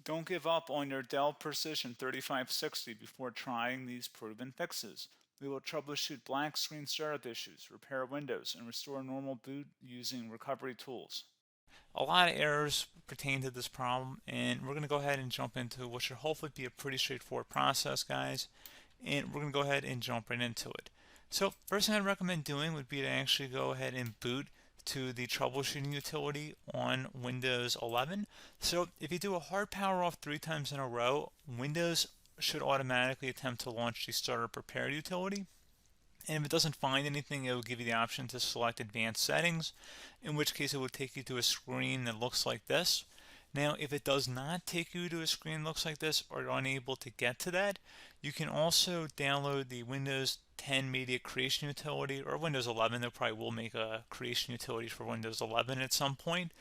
Don't give up on your Dell Precision 3560 before trying these proven fixes. We will troubleshoot black screen startup issues, repair Windows, and restore normal boot using recovery tools. A lot of errors pertain to this problem, and we're going to go ahead and jump into what should hopefully be a pretty straightforward process, guys. And we're going to go ahead and jump right into it. So first thing I'd recommend doing would be to actually go ahead and boot to the troubleshooting utility on Windows 11. So if you do a hard power off 3 times in a row, Windows should automatically attempt to launch the startup repair utility. And if it doesn't find anything, it will give you the option to select advanced settings, in which case it will take you to a screen that looks like this. Now, if it does not take you to a screen that looks like this, or you're unable to get to that, you can also download the Windows 10 Media Creation Utility, or Windows 11. They probably will make a creation utility for Windows 11 at some point.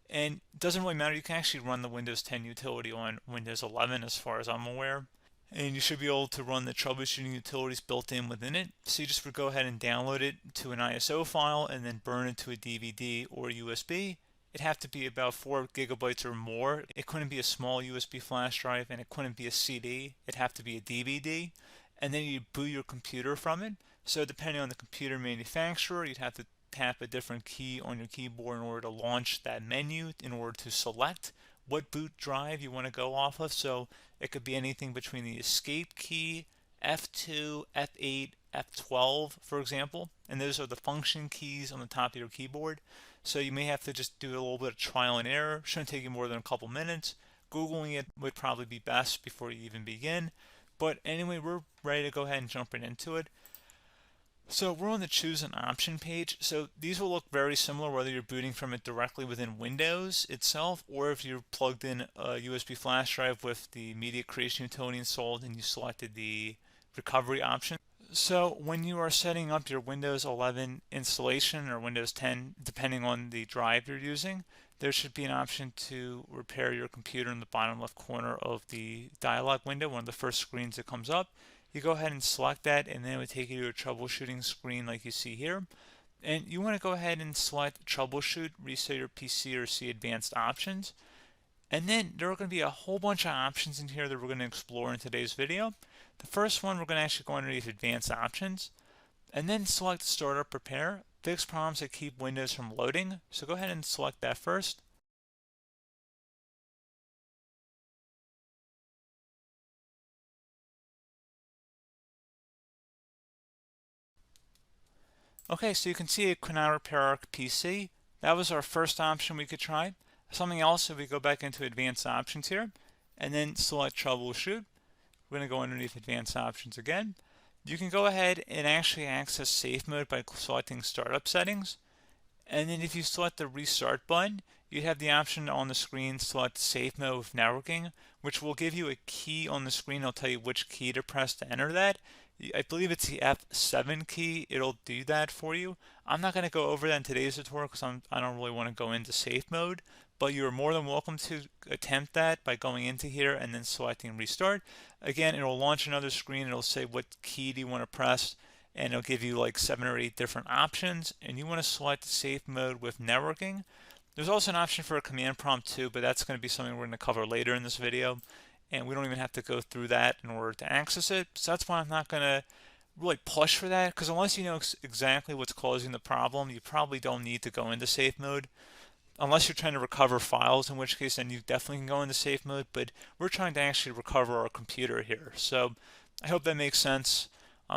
And it doesn't really matter, you can actually run the Windows 10 utility on Windows 11 as far as I'm aware. And you should be able to run the troubleshooting utilities built in within it. So you just would go ahead and download it to an ISO file and then burn it to a DVD or USB. It'd have to be about 4 gigabytes or more. It couldn't be a small USB flash drive, and it couldn't be a CD. It'd have to be a DVD. And then you boot your computer from it. So depending on the computer manufacturer, you'd have to tap a different key on your keyboard in order to launch that menu, in order to select what boot drive you want to go off of. So it could be anything between the escape key, F2, F8, F12, for example, and those are the function keys on the top of your keyboard. So you may have to just do a little bit of trial and error. Shouldn't take you more than a couple minutes. Googling it would probably be best before you even begin. But anyway, we're ready to go ahead and jump right into it. So we're on the choose an option page. So these will look very similar whether you're booting from it directly within Windows itself, or if you're plugged in a USB flash drive with the media creation utility installed and you selected the recovery option. So when you are setting up your Windows 11 installation or Windows 10, depending on the drive you're using, there should be an option to repair your computer in the bottom left corner of the dialog window, one of the first screens that comes up. You go ahead and select that, and then it would take you to a troubleshooting screen like you see here. And you want to go ahead and select troubleshoot, reset your PC, or see advanced options. And then there are going to be a whole bunch of options in here that we're going to explore in today's video. The first one, we're going to actually go underneath advanced options and then select startup repair, fix problems that keep Windows from loading. So go ahead and select that first. Okay, so you can see it could now repair our PC. That was our first option we could try. Something else, if we go back into advanced options here and then select troubleshoot, we're going to go underneath advanced options again. You can go ahead and actually access safe mode by selecting startup settings. And then if you select the restart button, you have the option on the screen, select safe mode with networking, which will give you a key on the screen. It'll tell you which key to press to enter that. I believe it's the F7 key. It'll do that for you. I'm not going to go over that in today's tutorial because I don't really want to go into safe mode, but you're more than welcome to attempt that by going into here and then selecting restart. Again, it'll launch another screen. It'll say what key do you want to press, and it'll give you like 7 or 8 different options, and you want to select safe mode with networking. There's also an option for a command prompt too, but that's going to be something we're going to cover later in this video, and we don't even have to go through that in order to access it. So that's why I'm not going to really push for that, because unless you know exactly what's causing the problem, you probably don't need to go into safe mode. Unless you're trying to recover files, in which case then you definitely can go into safe mode, but we're trying to actually recover our computer here. So I hope that makes sense.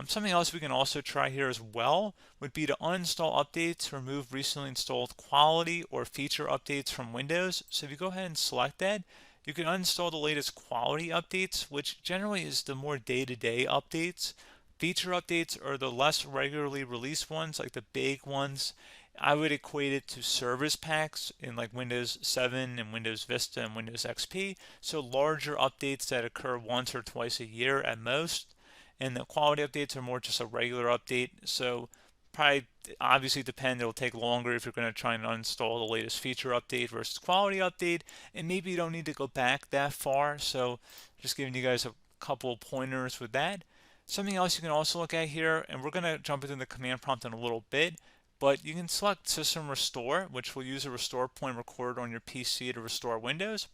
Something else we can also try here as well would be to uninstall updates, remove recently installed quality or feature updates from Windows. So if you go ahead and select that, you can uninstall the latest quality updates, which generally is the more day-to-day updates. Feature updates are the less regularly released ones, like the big ones. I would equate it to service packs in like Windows 7 and Windows Vista and Windows XP. So larger updates that occur once or twice a year at most. And the quality updates are more just a regular update. So probably obviously depend, it'll take longer if you're going to try and uninstall the latest feature update versus quality update. And maybe you don't need to go back that far. So just giving you guys a couple of pointers with that. Something else you can also look at here, and we're going to jump into the command prompt in a little bit, but you can select System Restore, which will use a restore point recorded on your PC to restore Windows.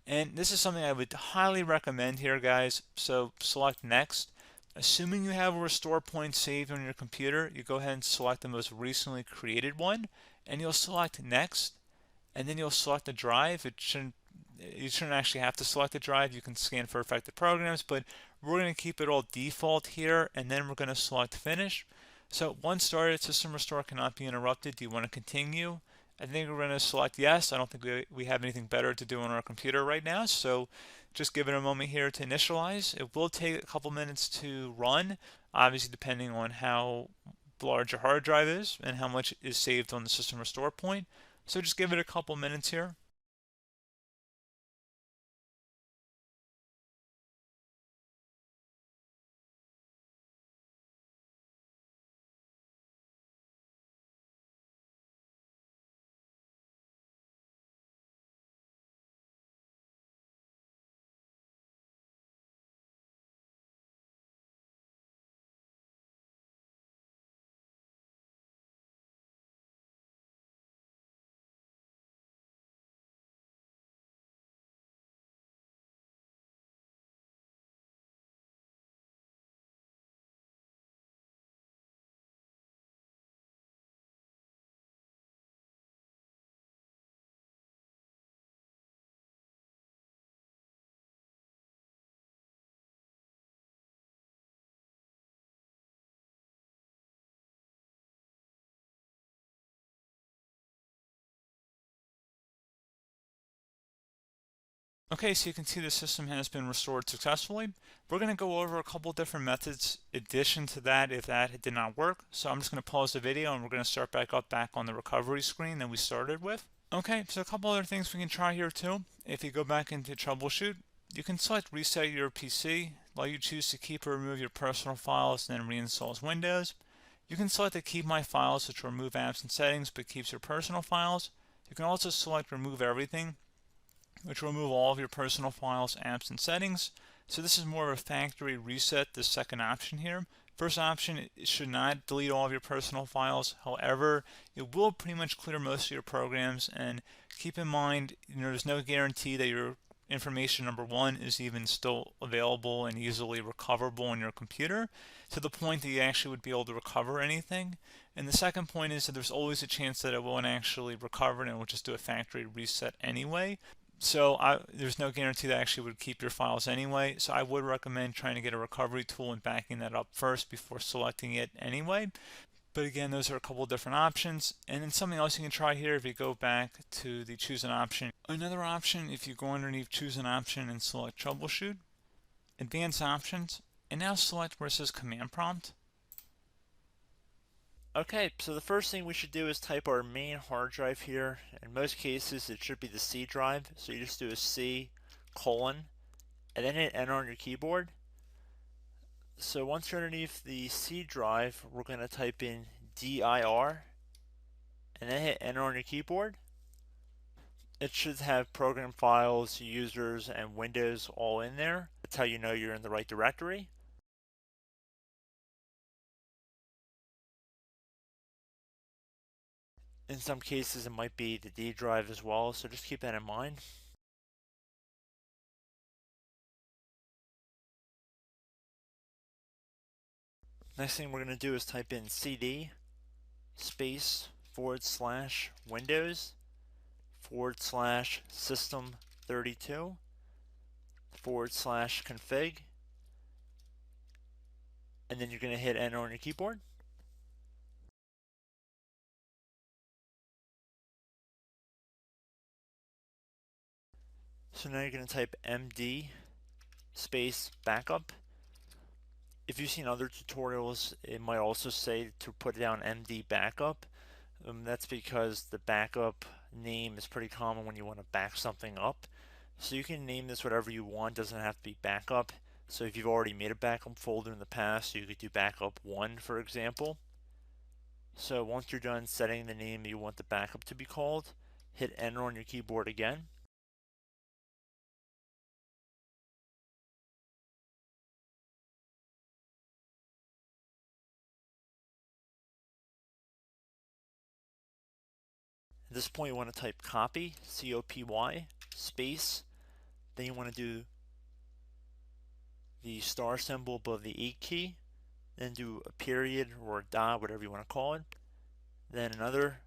And this is something I would highly recommend here, guys. So select next. Assuming you have a restore point saved on your computer, you go ahead and select the most recently created one, and you'll select next, and then you'll select the drive. You shouldn't actually have to select the drive. You can scan for affected programs, but we're going to keep it all default here, and then we're going to select finish. So once started, system restore cannot be interrupted. Do you want to continue? I think we're going to select yes. I don't think we have anything better to do on our computer right now, so just give it a moment here to initialize. It will take a couple minutes to run, obviously depending on how large your hard drive is and how much is saved on the system restore point. So just give it a couple minutes here. Okay, so you can see the system has been restored successfully. We're going to go over a couple different methods addition to that if that did not work. So I'm just going to pause the video and we're going to start back on the recovery screen that we started with. Okay, so a couple other things we can try here too. If you go back into troubleshoot, you can select reset your PC, while you choose to keep or remove your personal files and then reinstalls Windows. You can select to keep my files, which will remove apps and settings but keeps your personal files. You can also select remove everything, which will remove all of your personal files, apps, and settings. So this is more of a factory reset, the second option here. First option, it should not delete all of your personal files. However, it will pretty much clear most of your programs. And keep in mind, there's no guarantee that your information, number one, is even still available and easily recoverable on your computer to the point that you actually would be able to recover anything. And the second point is that there's always a chance that it won't actually recover and it will just do a factory reset anyway. So there's no guarantee that actually would keep your files anyway. So I would recommend trying to get a recovery tool and backing that up first before selecting it anyway. But again, those are a couple different options. And then something else you can try here, if you go back to the choose an option. Another option, if you go underneath choose an option and select troubleshoot, advanced options, and now select where it says command prompt. Okay, so the first thing we should do is type our main hard drive here. In most cases, it should be the C drive. So you just do a C colon and then hit enter on your keyboard. So once you're underneath the C drive, we're going to type in dir and then hit enter on your keyboard. It should have program files, users, and Windows all in there. That's how you know you're in the right directory. In some cases, it might be the D drive as well, so just keep that in mind. Next thing we're going to do is type in cd space / Windows / system 32 / config, and then you're going to hit enter on your keyboard. So now you're going to type md space backup. If you've seen other tutorials, it might also say to put down md backup. That's because the backup name is pretty common when you want to back something up. So you can name this whatever you want, doesn't have to be backup. So if you've already made a backup folder in the past, you could do backup 1, for example. So once you're done setting the name you want the backup to be called, hit enter on your keyboard again. At this point you want to type copy, C-O-P-Y, space, Then you want to do the star symbol above the 8 key, then do a period or a dot, whatever you want to call it, then another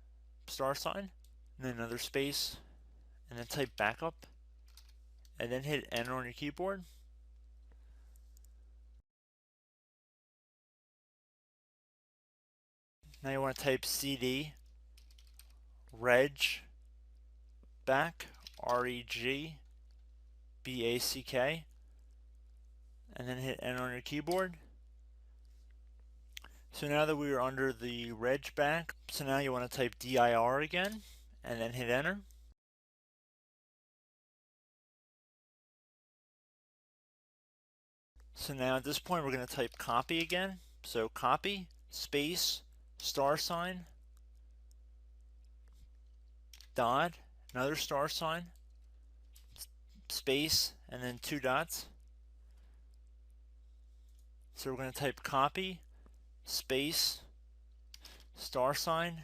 star sign, and then another space, and then type backup, and then hit enter on your keyboard. Now you want to type cd reg back, REG BACK, and then hit enter on your keyboard. So now that we are under the reg back, so now you want to type dir again, and then hit enter. So now at this point we're going to type copy again. So copy, space, star sign, dot, another star sign, space, and then 2 dots. So we're going to type copy, space, star sign,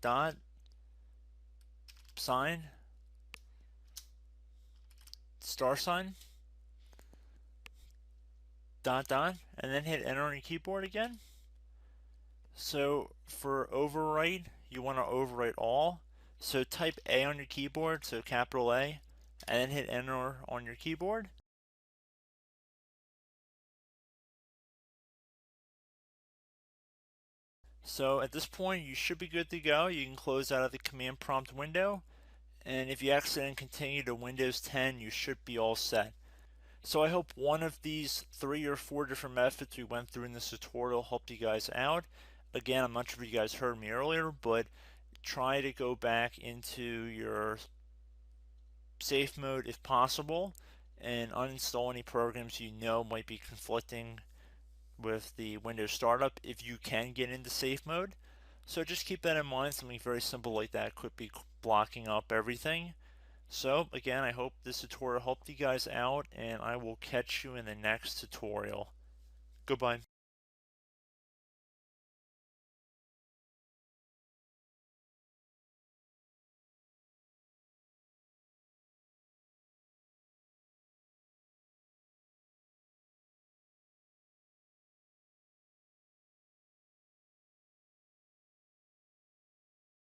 dot, sign, star sign, dot, dot, and then hit enter on your keyboard again. So for overwrite, you want to overwrite all. So type A on your keyboard, so capital A, and then hit enter on your keyboard. So at this point you should be good to go. You can close out of the command prompt window, and if you accidentally continue to Windows 10 you should be all set. So I hope one of these 3 or 4 different methods we went through in this tutorial helped you guys out. Again, I'm not sure if you guys heard me earlier, but try to go back into your safe mode if possible and uninstall any programs you know might be conflicting with the Windows startup if you can get into safe mode. So just keep that in mind. Something very simple like that could be blocking up everything. So again, I hope this tutorial helped you guys out, and I will catch you in the next tutorial. Goodbye.